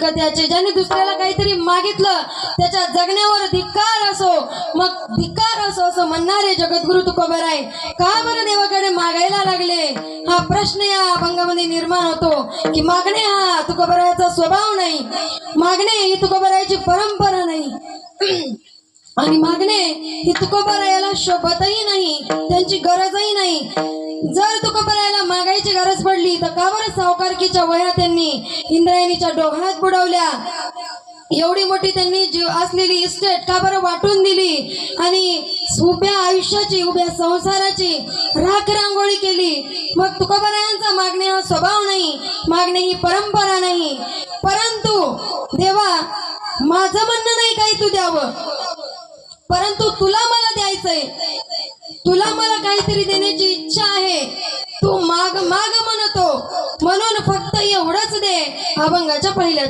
हरकत याचे. ज्याने दुसऱ्याला काहीतरी मागितलं त्याच्या जगण्यावर धिक्कार असो, मग धिक्कार असो असं म्हणणारे जगद्गुरु तुकोबाराय का बरं देवाकडे मागायला लागले? हा प्रश्न या अभंगामध्ये निर्माण होतो की मागणे हा तुकोबारायाचा स्वभाव नाही, मागणे ही तुकोबारायाची परंपरा नाही आणि मागणे ही तुकोबारायाला शोभतही नाही, त्यांची गरजही नाही. जर तुकोबारायाला मागायची गरज पडली तर का बरं सावकारकीच्या वह्या त्यांनी इंद्रायणीच्या डोहात बुडवल्या? एवढी मोठी त्यांनी जीव असलेली इस्टेट का बरं वाटून दिली आणि उभ्या आयुष्याची, उभ्या संसाराची राख रांगोळी केली? मग तुकोबारायांचा मागणे हा स्वभाव नाही, मागणे ही परंपरा नाही. परंतु देवा, माझं म्हणणं नाही काही तू द्यावं, परंतु तुला मला द्यायचंय, तुला मला काहीतरी देण्याची इच्छा आहे. तू माग माग म्हणतो, म्हणून फक्त एवढंच दे. अभंगाच्या पहिल्या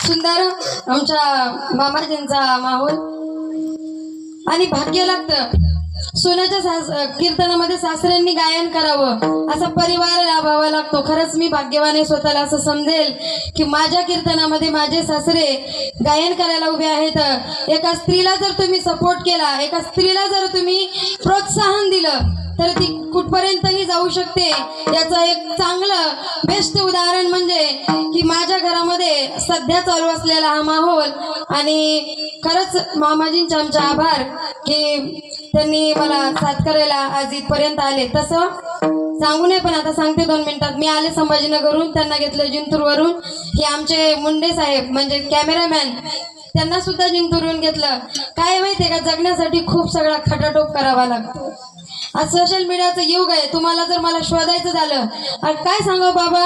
सुंदर आमच्या मामाजींचा माहोल आणि भाग्य लागतं. सोन्याच्या कीर्तनामध्ये सासऱ्यांनी गायन करावं असा परिवार लाभावा लागतो. खरंच मी भाग्यवान आहे, स्वतःला असं समजेल की माझ्या कीर्तनामध्ये माझे सासरे गायन करायला उभे आहेत. एका स्त्रीला जर तुम्ही सपोर्ट केला, एका स्त्रीला जर तुम्ही प्रोत्साहन दिलं तर ती कुठपर्यंतही जाऊ शकते. याचं एक चांगलं बेस्ट उदाहरण म्हणजे की माझ्या घरामध्ये सध्या चालू असलेला हा माहोल. आणि खरंच मामाजींचे आमचे आभार की त्यांनी मला साथ करायला आज इथपर्यंत आले. तसं सांगू नये पण आता सांगते 2 मिनिटात. मी आले संभाजीनगरहून, त्यांना घेतलं जिंतूरवरून. हे आमचे मुंडे साहेब म्हणजे कॅमेरामॅन, त्यांना सुद्धा जिंतूरहून घेतलं. काय माहितीये का, जगण्यासाठी खूप सगळा खटाटोप करावा लागतो. आज सोशल मीडियाचं युग आहे. तुम्हाला जर मला शोधायचं झालं, काय सांगा बाबा,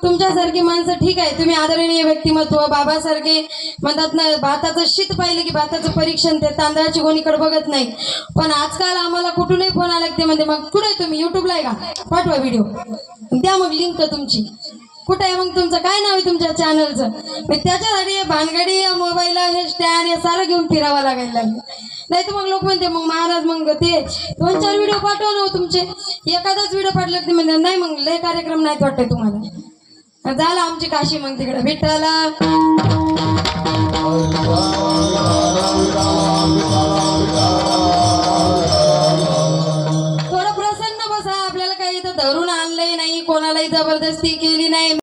तुमच्यासारखी माणसं ठीक आहे, तुम्ही आदरणीय व्यक्तिमत्व, बाबासारखे म्हणतात ना, भाताचं शीत पाहिलं की भाताचं परीक्षण, ते तांदळाची कोणीकडे बघत नाही. पण आजकाल आम्हाला कुठूनही फोन आला ते म्हणते मग कुठे तुम्ही, युट्यूबला आहे का, पाठवा व्हिडिओ, द्या मग लिंक तुमची, कुठे आहे मग तुमचं, काय नाव आहे तुमच्या चॅनलचं. त्याच्यासाठी भानगडी, मोबाईल, हे स्टँड, हे सारं घेऊन फिरावं लागायला लागलं. नाही तर मग लोक म्हणते मग महाराज मग ते 2-4 व्हिडिओ पाठवा ना तुमचे, एखादाच व्हिडिओ पाठवला ते म्हणजे नाही मग लय कार्यक्रम नाहीत वाटतंय तुम्हाला. झालं आमची काशी मग तिकडे विठ्ठला. जबरदस्ती केली नाही.